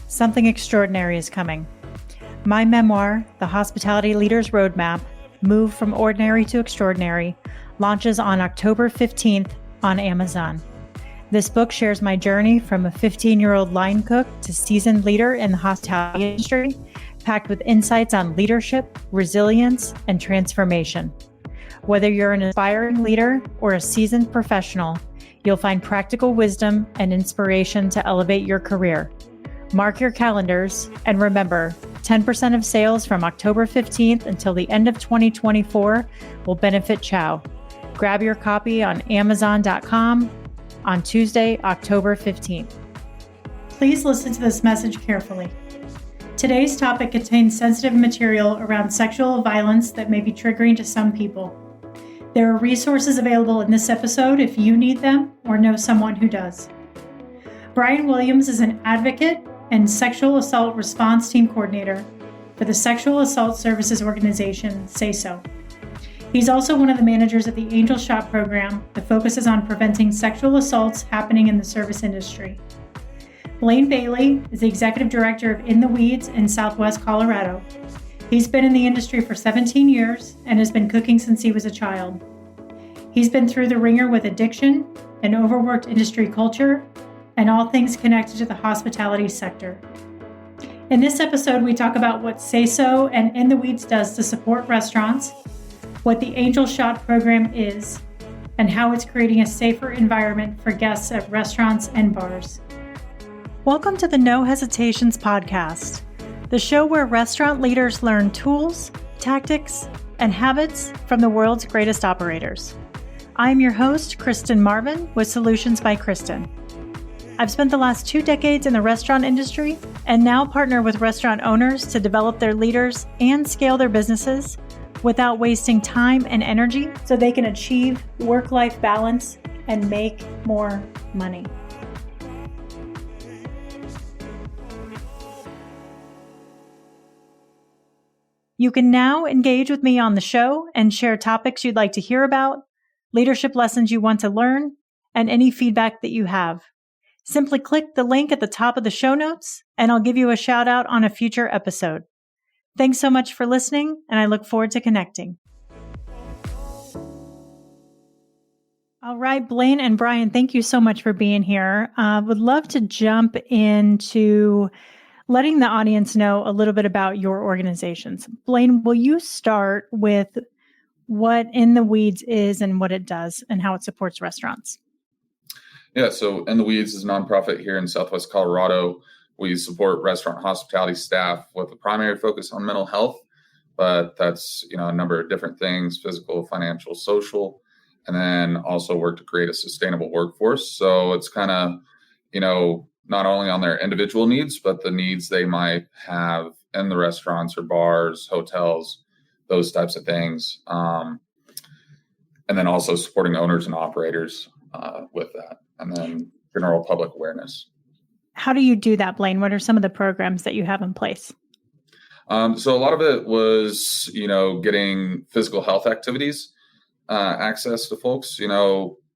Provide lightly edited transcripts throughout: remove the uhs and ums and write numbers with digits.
something extraordinary is coming. My memoir, The Hospitality Leader's Roadmap, Move from Ordinary to Extraordinary, launches on October 15th on Amazon. This book shares my journey from a 15-year-old line cook to seasoned leader in the hospitality industry, packed with insights on leadership, resilience, and transformation. Whether you're an aspiring leader or a seasoned professional, you'll find practical wisdom and inspiration to elevate your career. Mark your calendars, and remember, 10% of sales from October 15th until the end of 2024 will benefit Chow. Grab your copy on Amazon.com on Tuesday, October 15th. Please listen to this message carefully. Today's topic contains sensitive material around sexual violence that may be triggering to some people. There are resources available in this episode if you need them or know someone who does. Brian Williams is an advocate and sexual assault response team coordinator for the sexual assault services organization, Say So. He's also one of the managers of the Angel Shot program that focuses on preventing sexual assaults happening in the service industry. Blaine Bailey is the executive director of In the Weeds in Southwest Colorado. He's been in the industry for 17 years and has been cooking since he was a child. He's been through the ringer with addiction, an overworked industry culture, and all things connected to the hospitality sector. In this episode, we talk about what Say So and In the Weeds does to support restaurants, what the Angel Shot program is, and how it's creating a safer environment for guests at restaurants and bars. Welcome to the No Hesitations podcast, the show where restaurant leaders learn tools, tactics, and habits from the world's greatest operators. I'm your host, Kristen Marvin, with Solutions by Kristen. I've spent the last 2 decades in the restaurant industry and now partner with restaurant owners to develop their leaders and scale their businesses without wasting time and energy so they can achieve work-life balance and make more money. You can now engage with me on the show and share topics you'd like to hear about, leadership lessons you want to learn, and any feedback that you have. Simply click the link at the top of the show notes, and I'll give you a shout out on a future episode. Thanks so much for listening, and I look forward to connecting. All right, Blaine and Brian, thank you so much for being here. Would love to jump into letting the audience know a little bit about your organizations. Blaine, will you start with what In the Weeds is and what it does and how it supports restaurants? Yeah, so In the Weeds is a nonprofit here in Southwest Colorado. We support restaurant hospitality staff with a primary focus on mental health, but that's, a number of different things: physical, financial, social, and then also work to create a sustainable workforce. So it's kind of, not only on their individual needs, but the needs they might have in the restaurants or bars, hotels, those types of things. And then also supporting owners and operators with that, and then general public awareness. How do you do that, Blaine? What are some of the programs that you have in place? So a lot of it was, getting physical health activities access to folks. A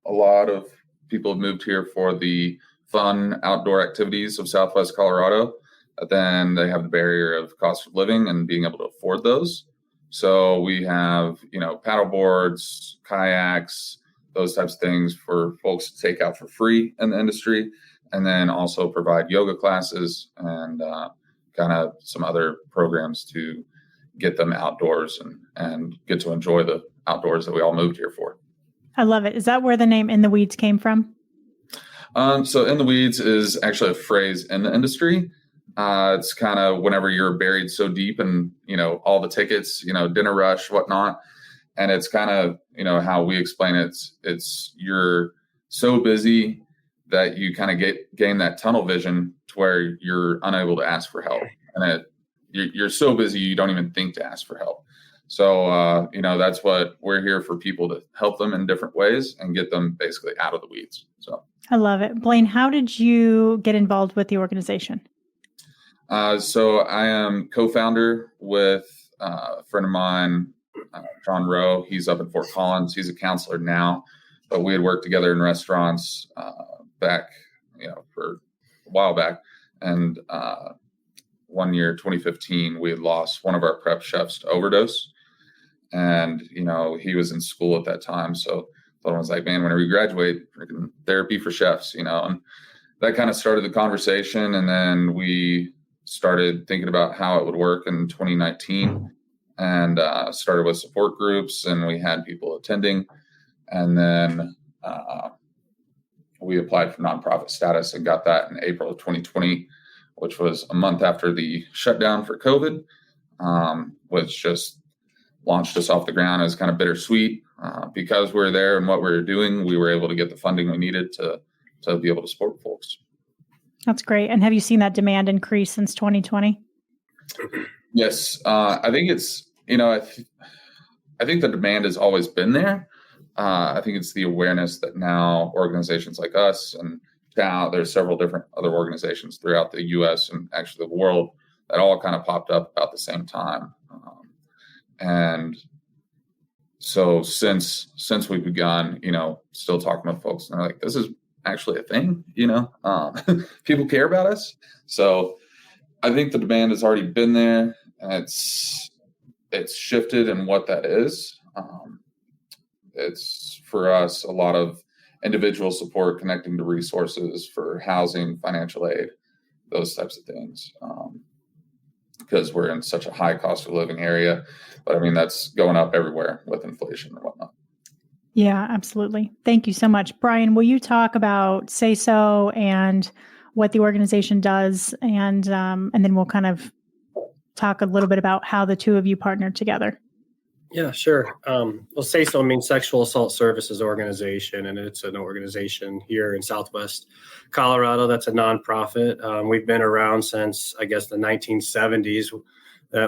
lot of people have moved here for the fun outdoor activities of Southwest Colorado. Then they have the barrier of cost of living and being able to afford those. So we have, paddle boards, kayaks, those types of things for folks to take out for free in the industry. And then also provide yoga classes and kind of some other programs to get them outdoors and get to enjoy the outdoors that we all moved here for. I love it. Is that where the name In the Weeds came from? So In the Weeds is actually a phrase in the industry. It's kind of whenever you're buried so deep and, all the tickets, dinner rush, whatnot. And it's kind of, how we explain it. It's you're so busy that you kind of gain that tunnel vision to where you're unable to ask for help. And you're so busy, you don't even think to ask for help. So, that's what we're here for, people to help them in different ways and get them basically out of the weeds. So I love it. Blaine, how did you get involved with the organization? So I am co-founder with a friend of mine, John Rowe. He's up in Fort Collins. He's a counselor now, but we had worked together in restaurants back, for a while back. And one year, 2015, we had lost one of our prep chefs to overdose. And, he was in school at that time. So I was like, man, whenever you graduate, freaking therapy for chefs, and that kind of started the conversation. And then we started thinking about how it would work in 2019 and started with support groups, and we had people attending. And then we applied for nonprofit status and got that in April of 2020, which was a month after the shutdown for COVID, which just launched us off the ground. It was kind of bittersweet because we were there and what we were doing. We were able to get the funding we needed to be able to support folks. That's great. And have you seen that demand increase since 2020? Yes. I think it's, I think the demand has always been there. I think it's the awareness that now organizations like us, and now there's several different other organizations throughout the U.S. and actually the world that all kind of popped up about the same time. And so since we've begun, still talking with folks, and they're like, this is actually a thing, people care about us. So I think the demand has already been there, and it's shifted in what that is. It's for us a lot of individual support, connecting to resources for housing, financial aid, those types of things, because we're in such a high cost of living area. But I mean, that's going up everywhere with inflation and whatnot. Yeah, absolutely. Thank you so much. Brian, will you talk about Say So and what the organization does? And then we'll kind of talk a little bit about how the two of you partnered together. Yeah, sure. Well, Say So means Sexual Assault Services Organization, and it's an organization here in Southwest Colorado that's a nonprofit. We've been around since, I guess, the 1970s.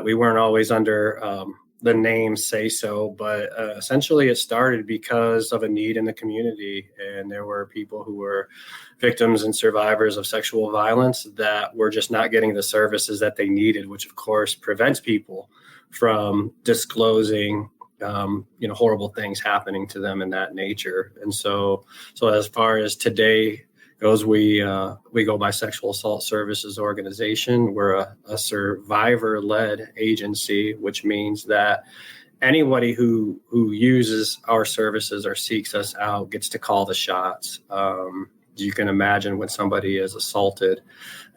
We weren't always under the name Say So, but essentially it started because of a need in the community, and there were people who were victims and survivors of sexual violence that were just not getting the services that they needed, which of course prevents people from disclosing, horrible things happening to them in that nature. And so as far as today goes, we go by Sexual Assault Services Organization. We're a survivor-led agency, which means that anybody who uses our services or seeks us out gets to call the shots. You can imagine when somebody is assaulted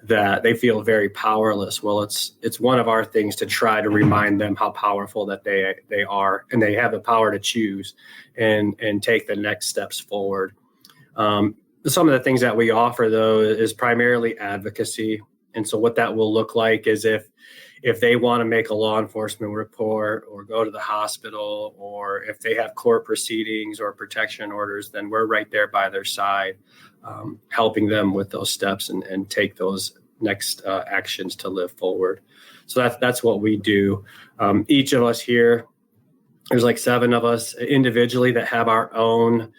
that they feel very powerless. Well, it's one of our things to try to remind them how powerful that they are, and they have the power to choose and take the next steps forward. Some of the things that we offer, though, is primarily advocacy. And so what that will look like is if they want to make a law enforcement report or go to the hospital, or if they have court proceedings or protection orders, then we're right there by their side, helping them with those steps and take those next actions to live forward. So that's what we do. Each of us here, there's like 7 of us individually that have our own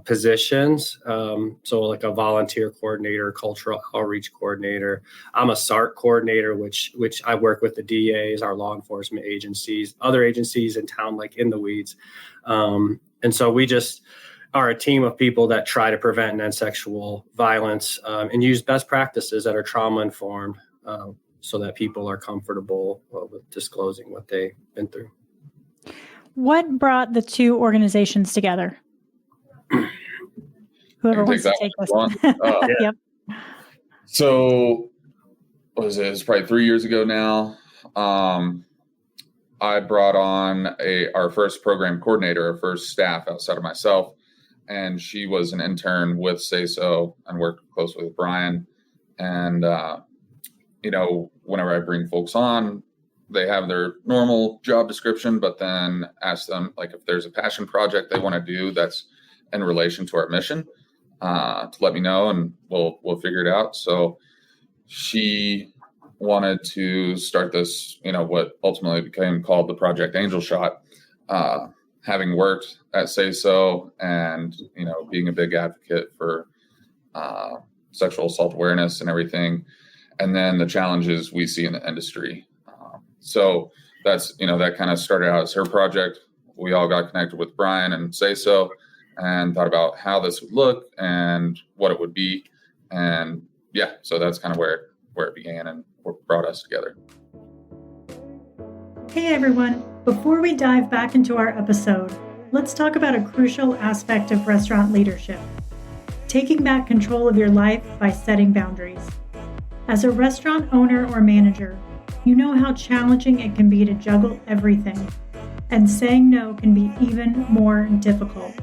positions. So like a volunteer coordinator, cultural outreach coordinator. I'm a SART coordinator, which I work with the DAs, our law enforcement agencies, other agencies in town, like in the weeds. And so we just are a team of people that try to prevent and end sexual violence and use best practices that are trauma informed so that people are comfortable with disclosing what they've been through. What brought the two organizations together? Whoever wants to take this. Yep. So, what was it? It's probably 3 years ago now. I brought on our first program coordinator, our first staff outside of myself, and she was an intern with Say So and worked closely with Brian. And whenever I bring folks on, they have their normal job description, but then ask them, like, if there's a passion project they want to do that's in relation to our mission, to let me know, and we'll figure it out. So she wanted to start this, what ultimately became called the Project Angel Shot, having worked at Say So and, being a big advocate for sexual assault awareness and everything, and then the challenges we see in the industry. So that's, that kind of started out as her project. We all got connected with Brian and Say So and thought about how this would look and what it would be. And yeah, so that's kind of where it began and brought us together. Hey everyone, before we dive back into our episode, let's talk about a crucial aspect of restaurant leadership: taking back control of your life by setting boundaries. As a restaurant owner or manager, you know how challenging it can be to juggle everything, and saying no can be even more difficult.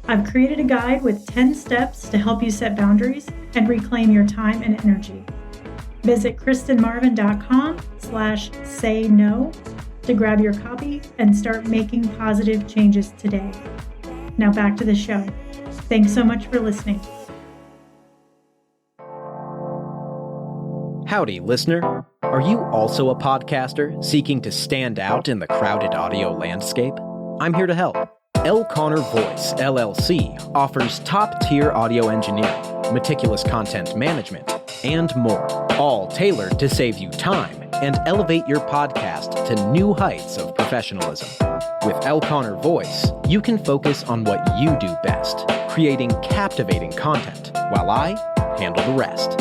I've created a guide with 10 steps to help you set boundaries and reclaim your time and energy. Visit KristenMarvin.com/say-no to grab your copy and start making positive changes today. Now back to the show. Thanks so much for listening. Howdy, listener. Are you also a podcaster seeking to stand out in the crowded audio landscape? I'm here to help. L. Connor Voice, LLC offers top-tier audio engineering, meticulous content management, and more, all tailored to save you time and elevate your podcast to new heights of professionalism. With L. Connor Voice, you can focus on what you do best, creating captivating content, while I handle the rest.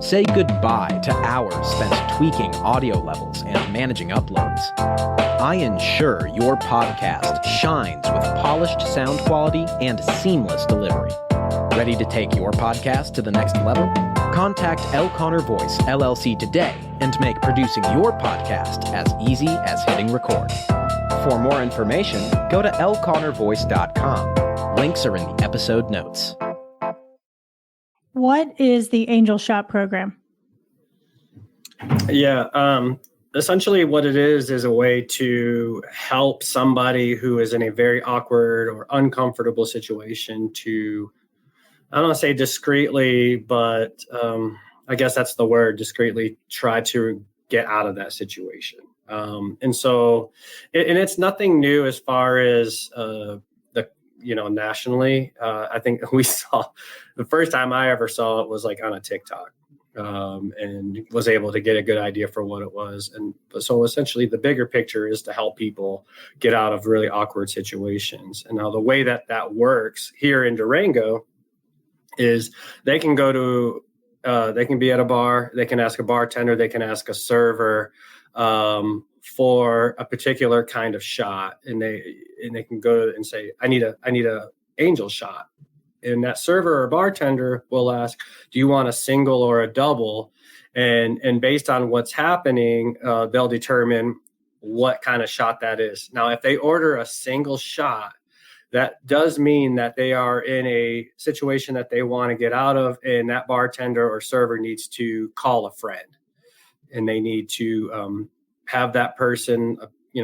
Say goodbye to hours spent tweaking audio levels and managing uploads. I ensure your podcast shines with polished sound quality and seamless delivery. Ready to take your podcast to the next level? Contact L. Connor Voice, LLC today and make producing your podcast as easy as hitting record. For more information, go to lconnorvoice.com. Links are in the episode notes. What is the Angel Shot program? Yeah, essentially what it is a way to help somebody who is in a very awkward or uncomfortable situation to, I don't want to say discreetly, but I guess that's the word, discreetly try to get out of that situation. And so, and it's nothing new as far as nationally. I think we saw the first time I ever saw it was like on a TikTok, and was able to get a good idea for what it was. And so essentially the bigger picture is to help people get out of really awkward situations. And now the way that works here in Durango is they can go to, they can be at a bar, they can ask a bartender, they can ask a server, for a particular kind of shot, and they can go and say, I need a Angel shot. And that server or bartender will ask, do you want a single or a double? And based on what's happening, they'll determine what kind of shot that is. Now, if they order a single shot, that does mean that they are in a situation that they want to get out of, and that bartender or server needs to call a friend, and they need to have that person,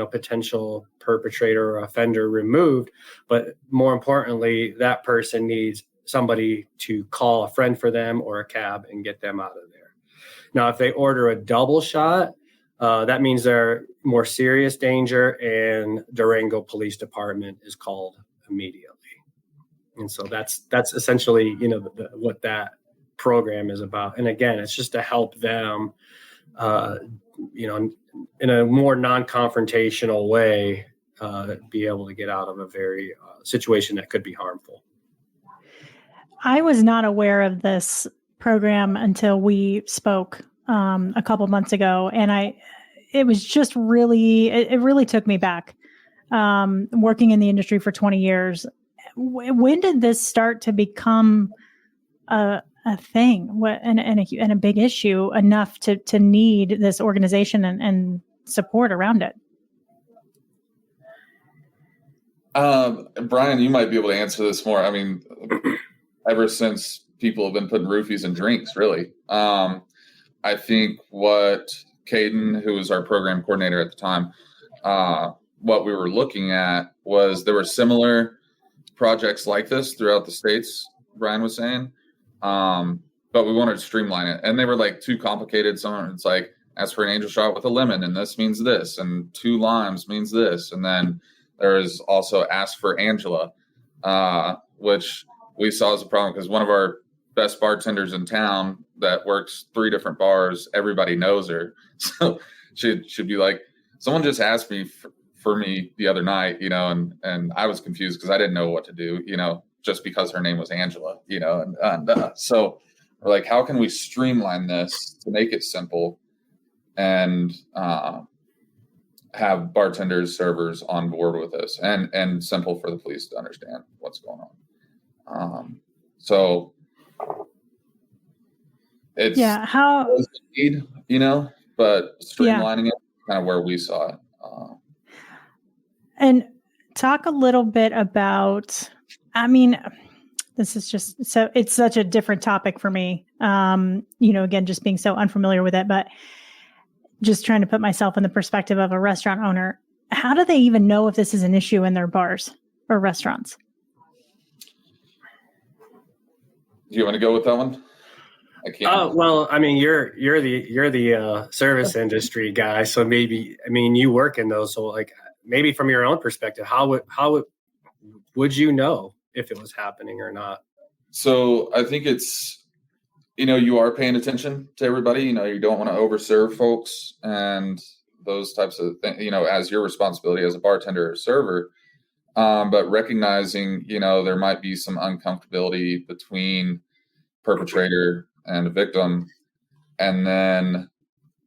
potential perpetrator or offender removed. But more importantly, that person needs somebody to call a friend for them or a cab and get them out of there. Now, if they order a double shot, that means they're more serious danger, and Durango Police Department is called immediately. And so that's essentially, what that program is about. And again, it's just to help them, in a more non-confrontational way, be able to get out of a very situation that could be harmful. I was not aware of this program until we spoke a couple months ago, and it was just really, it really took me back. Working in the industry for 20 years, when did this start to become a thing and a big issue enough to need this organization and support around it? Brian, you might be able to answer this more. I mean, ever since people have been putting roofies in drinks, really. I think what Caden, who was our program coordinator at the time, what we were looking at was there were similar projects like this throughout the states, Brian was saying. But we wanted to streamline it, and they were like too complicated. Some it's like ask for an Angel shot with a lemon, and this means this, and 2 limes means this, and then there is also ask for Angela, which we saw as a problem because one of our best bartenders in town that works 3 different bars, everybody knows her, so she'd be like, someone just asked me for me the other night, and I was confused because I didn't know what to do, just because her name was Angela, and so we're like, how can we streamline this to make it simple and have bartenders, servers on board with this, and simple for the police to understand what's going on. So it's how need, but streamlining it kind of where we saw it. And talk a little bit about, this is just it's such a different topic for me. Again, just being so unfamiliar with it, but just trying to put myself in the perspective of a restaurant owner. How do they even know if this is an issue in their bars or restaurants? Do you want to go with that one? I can't. Oh, well, you're the service industry guy, so maybe, you work in those. So like, maybe from your own perspective, how would you know if it was happening or not? So I think it's, you are paying attention to everybody. You don't want to overserve folks and those types of things, as your responsibility as a bartender or server. But recognizing, there might be some uncomfortability between perpetrator and a victim. And then,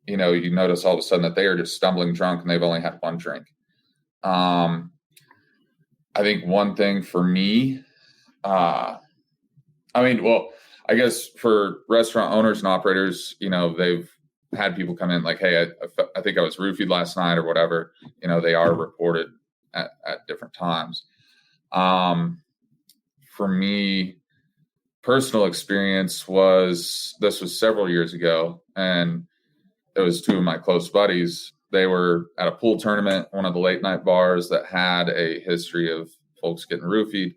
you notice all of a sudden that they are just stumbling drunk and they've only had one drink. I think one thing for me, I guess for restaurant owners and operators, they've had people come in like, hey, I think I was roofied last night or whatever. They are reported at different times. For me, personal experience was several years ago, and it was two of my close buddies. They were at a pool tournament, one of the late night bars that had a history of folks getting roofied.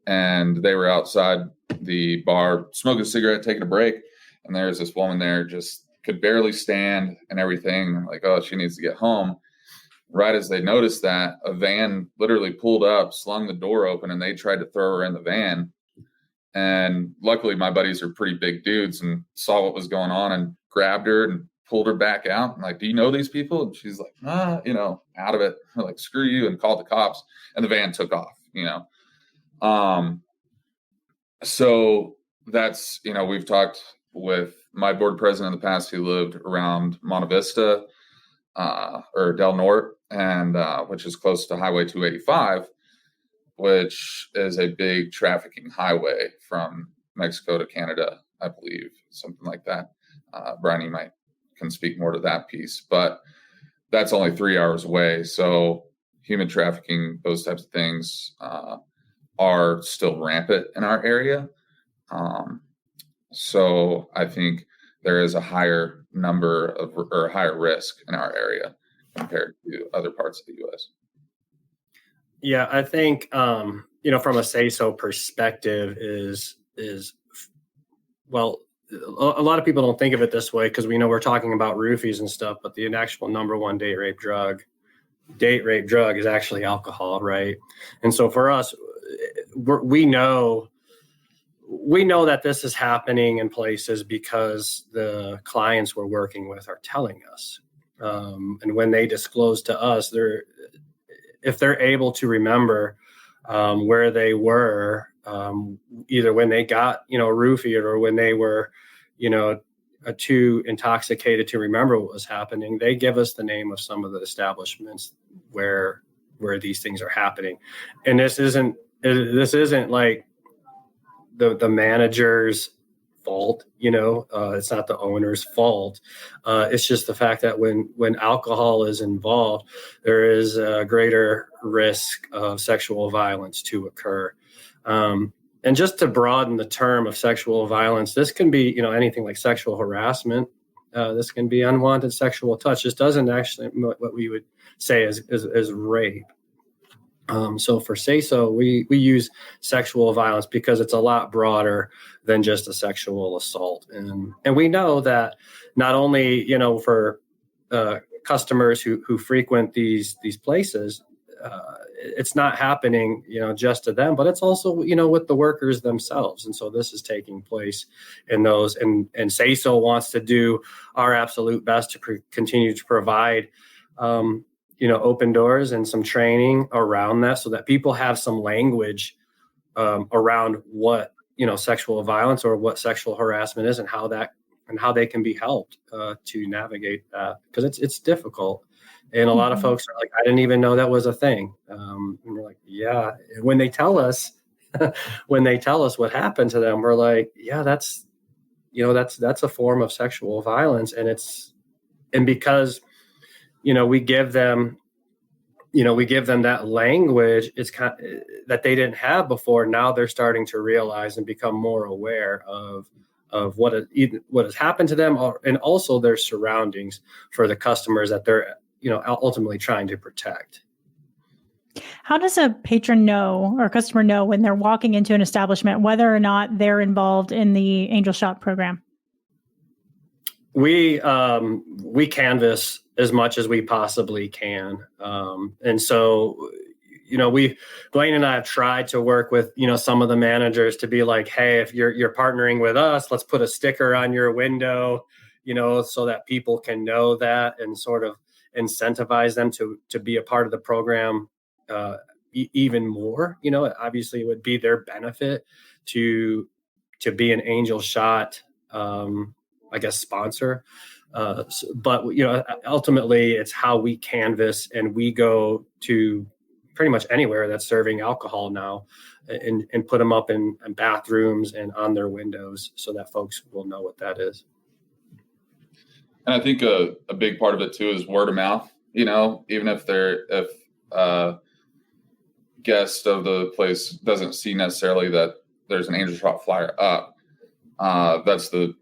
And they were outside the bar smoking a cigarette, taking a break. And there's this woman there, just could barely stand and everything. Like, oh, she needs to get home. Right as they noticed that, a van literally pulled up, slung the door open, and they tried to throw her in the van. And luckily, my buddies are pretty big dudes and saw what was going on and grabbed her and pulled her back out. I'm like, do you know these people? And she's like, out of it. We're like, screw you, and called the cops. And the van took off, So that's, we've talked with my board president in the past who lived around Monte Vista or Del Norte, and which is close to Highway 285, which is a big trafficking highway from Mexico to Canada, I believe, something like that. Brian, can speak more to that piece, but that's only 3 hours away. So human trafficking, those types of things are still rampant in our area. So I think there is a higher number of, or higher risk in our area compared to other parts of the U.S. Yeah, I think, from a say-so perspective is well, a lot of people don't think of it this way because we know we're talking about roofies and stuff, but the actual number one date rape drug is actually alcohol, right? And so for us, we know that this is happening in places because the clients we're working with are telling us. And when they disclose to us, if they're able to remember where they were, either when they got, roofied or when they were, too intoxicated to remember what was happening, they give us the name of some of the establishments where these things are happening. And this isn't like the manager's fault, it's not the owner's fault. It's just the fact that when alcohol is involved, there is a greater risk of sexual violence to occur. And just to broaden the term of sexual violence, this can be, anything like sexual harassment. This can be unwanted sexual touch. This doesn't actually what we would say is rape. So for say-so, we use sexual violence because it's a lot broader than just a sexual assault. And we know that not only, for customers who frequent these places, it's not happening, just to them, but it's also, with the workers themselves. And so this is taking place in those, and say-so wants to do our absolute best to continue to provide, open doors and some training around that so that people have some language around what, sexual violence or what sexual harassment is and how that how they can be helped to navigate that, because it's difficult. And a lot of folks are like, I didn't even know that was a thing. And we're like, yeah. When they tell us what happened to them, we're like, yeah, that's a form of sexual violence. And because, we give them that language, it's that they didn't have before. Now they're starting to realize and become more aware of what has happened to them, and also their surroundings for the customers that they're ultimately trying to protect. How does a patron know or customer know when they're walking into an establishment whether or not they're involved in the Angel Shot program? We canvass as much as we possibly can, and so Blaine and I have tried to work with some of the managers to be like, hey, if you're partnering with us, let's put a sticker on your window, so that people can know that, and sort of incentivize them to be a part of the program even more. Obviously it would be their benefit to be an Angel Shot sponsor, but ultimately it's how we canvas, and we go to pretty much anywhere that's serving alcohol now, and put them up in bathrooms and on their windows so that folks will know what that is. And I think a big part of it too is word of mouth. Even if guest of the place doesn't see necessarily that there's an Angel Shot flyer up, that's the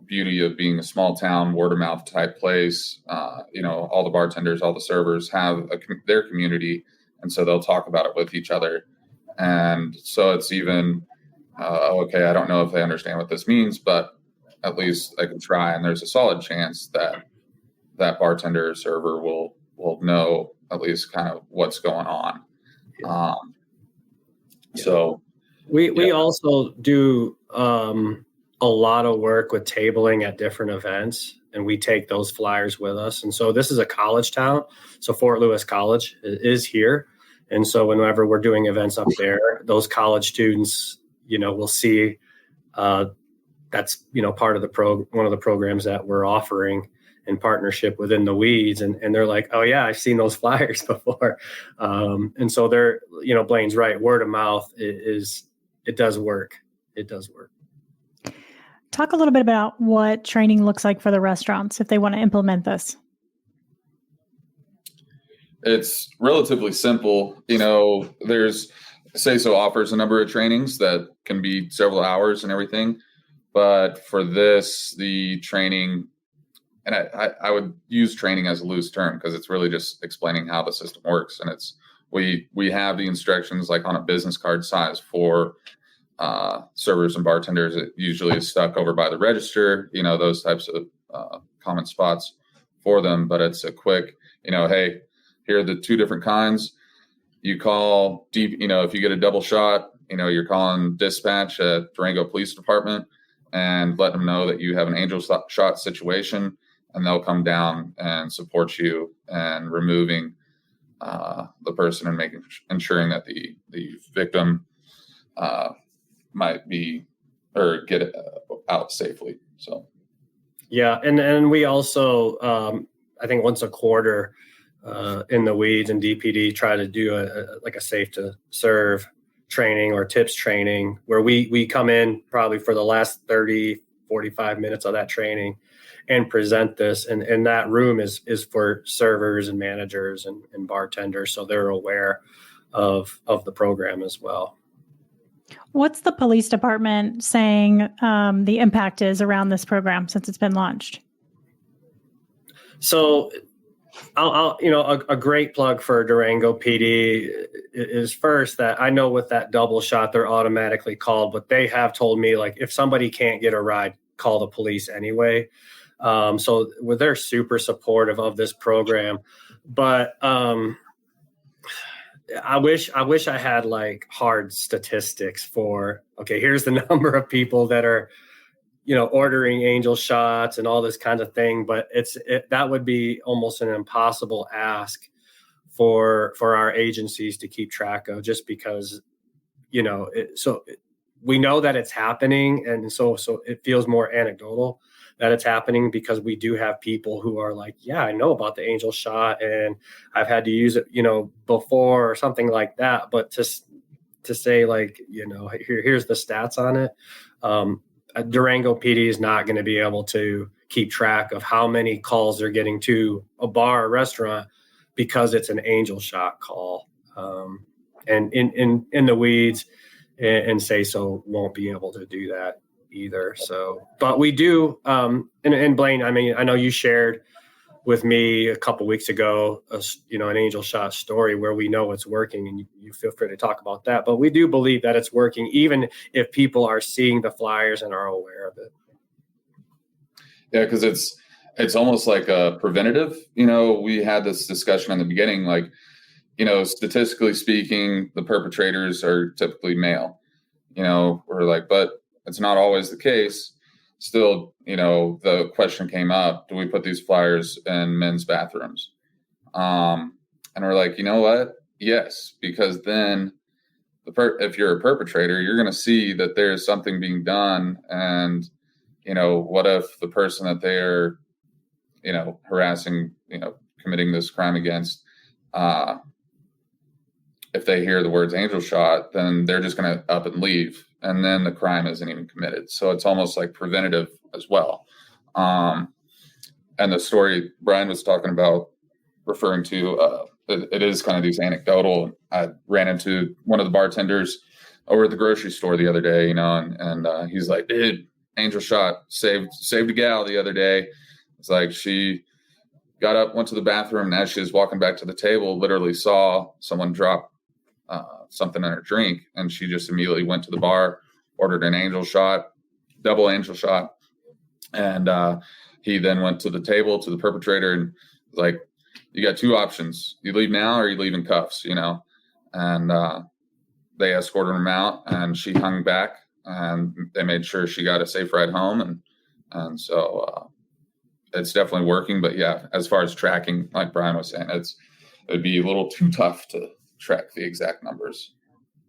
beauty of being a small town word of mouth type place. All the bartenders, all the servers have their community, and so they'll talk about it with each other. And so it's even okay, I don't know if they understand what this means, but at least I can try, and there's a solid chance that bartender or server will know at least kind of what's going on. So we also do a lot of work with tabling at different events, and we take those flyers with us. And so this is a college town, so Fort Lewis College is here, and so whenever we're doing events up there, those college students will see that's part of one of the programs that we're offering in partnership within the Weeds, and they're like, oh yeah, I've seen those flyers before. And so they're, Blaine's right, word of mouth it does work. Talk a little bit about what training looks like for the restaurants if they want to implement this. It's relatively simple. There's Say So offers a number of trainings that can be several hours and everything. But for this, the training, and I would use training as a loose term because it's really just explaining how the system works. And we have the instructions like on a business card size for servers and bartenders. It usually is stuck over by the register, those types of common spots for them. But it's a quick, hey, here are the two different kinds. You call deep, if you get a double shot, you're calling dispatch at Durango Police Department and let them know that you have an Angel Shot situation, and they'll come down and support you and removing the person and ensuring that the victim might be or get out safely. So, yeah, and we also I think once a quarter in the Weeds and DPD try to do a safe to serve training or tips training where we come in probably for the last 30-45 minutes of that training and present this, and that room is for servers and managers and bartenders, so they're aware of the program as well. What's the police department saying the impact is around this program since it's been launched? So I'll a great plug for Durango PD is first that I know with that double shot, they're automatically called, but they have told me, like, if somebody can't get a ride, call the police anyway. So they're super supportive of this program, but I wish I had like hard statistics for, okay, here's the number of people that are, ordering Angel Shots and all this kind of thing. But that would be almost an impossible ask for our agencies to keep track of, just because, so we know that it's happening. And so it feels more anecdotal that it's happening, because we do have people who are like, yeah, I know about the Angel shot and I've had to use it, before or something like that. But to say like, here's the stats on it. Durango PD is not going to be able to keep track of how many calls they're getting to a bar or restaurant because it's an Angel shot call. And in the weeds and Say So won't be able to do that either. So, but we do, and Blaine, I mean, I know you shared with me a couple weeks ago, an Angel shot story where we know it's working, and you feel free to talk about that. But we do believe that it's working, even if people are seeing the flyers and are aware of it. Yeah, because it's almost like a preventative. We had this discussion in the beginning, like, statistically speaking, the perpetrators are typically male. We're like, but it's not always the case. Still, the question came up, do we put these flyers in men's bathrooms? And we're like, you know what? Yes, because then if you're a perpetrator, you're going to see that there's something being done. And, what if the person that they're, harassing, committing this crime against, if they hear the words Angel shot, then they're just going to up and leave. And then the crime isn't even committed. So it's almost like preventative as well. And the story Brian was talking about, referring to, it is kind of these anecdotal. I ran into one of the bartenders over at the grocery store the other day, and he's like, dude, Angel shot saved a gal the other day. It's like she got up, went to the bathroom, and as she was walking back to the table, literally saw someone drop something in her drink, and she just immediately went to the bar, ordered an Angel shot, double Angel shot, and he then went to the table to the perpetrator and was like, you got two options, you leave now or you leave in cuffs, and they escorted him out, and she hung back, and they made sure she got a safe ride home, and so it's definitely working. But yeah, as far as tracking, like Brian was saying, it'd be a little too tough to track the exact numbers.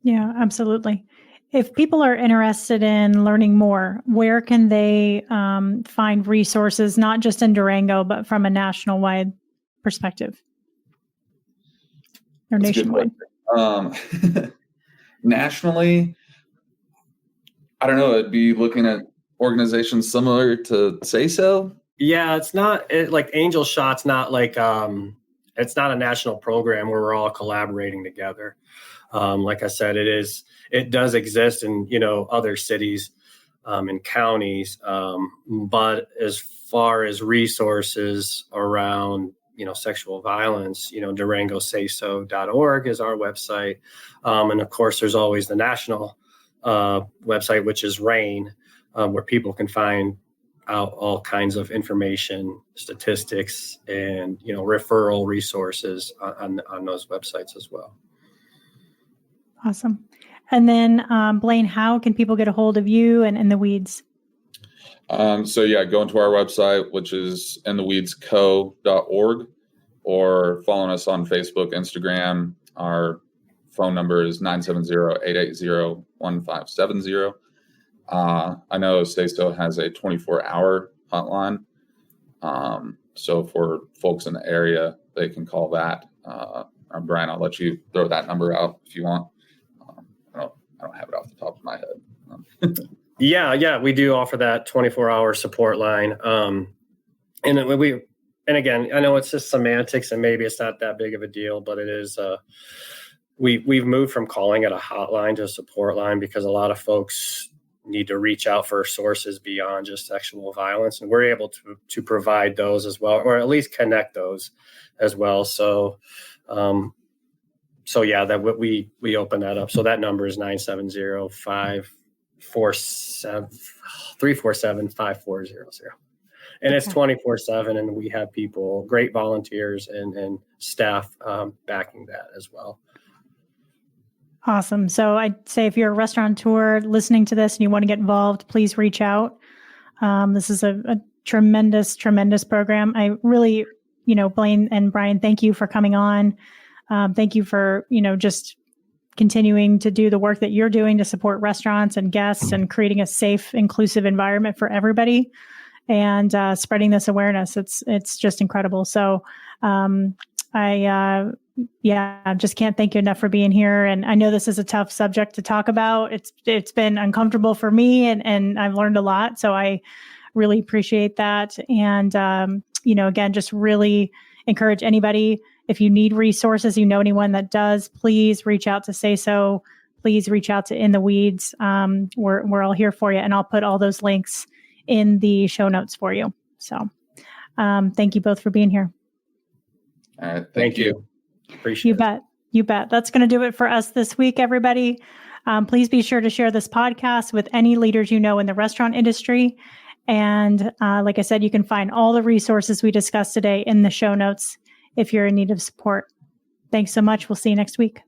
Yeah, absolutely. If people are interested in learning more, where can they find resources, not just in Durango, but from a national-wide perspective or nationwide? Nationally, I don't know. It'd be looking at organizations similar to Say So. Yeah, it's not like Angel Shot's not like it's not a national program where we're all collaborating together. Like I said, it does exist in other cities and counties, but as far as resources around sexual violence, DurangoSaySo.org is our website, and of course there's always the national website, which is RAIN, where people can find out all kinds of information, statistics, and referral resources on those websites as well. Awesome. And then Blaine, how can people get a hold of you and In the Weeds? So yeah, go into our website, which is intheweedsco.org, or following us on Facebook, Instagram. Our phone number is 970-880-1570. I know Say So has a 24-hour hotline. So for folks in the area, they can call that. Brian, I'll let you throw that number out if you want. I don't have it off the top of my head. Yeah, we do offer that 24-hour support line. And again, I know it's just semantics and maybe it's not that big of a deal, but it is. We've moved from calling it a hotline to a support line because a lot of folks need to reach out for sources beyond just sexual violence, and we're able to provide those as well, or at least connect those as well. So yeah, that we open that up. So that number is 970-547-347-5400. And it's 24/7, and we have people, great volunteers and staff backing that as well. Awesome. So I'd say if you're a restaurateur listening to this and you want to get involved, please reach out. This is a tremendous, tremendous program. I really, Blaine and Brian, thank you for coming on. Thank you for, just continuing to do the work that you're doing to support restaurants and guests and creating a safe, inclusive environment for everybody. and spreading this awareness. It's just incredible. So I just can't thank you enough for being here. And I know this is a tough subject to talk about. It's been uncomfortable for me, and I've learned a lot. So I really appreciate that. And again, just really encourage anybody, if you need resources, you know anyone that does, please reach out to Say So. Please reach out to In the Weeds. We're all here for you, and I'll put all those links in the show notes for you. So thank you both for being here. All right. Thank you. Appreciate it. You bet. That's going to do it for us this week, everybody. Please be sure to share this podcast with any leaders you know in the restaurant industry. And like I said, you can find all the resources we discussed today in the show notes if you're in need of support. Thanks so much. We'll see you next week.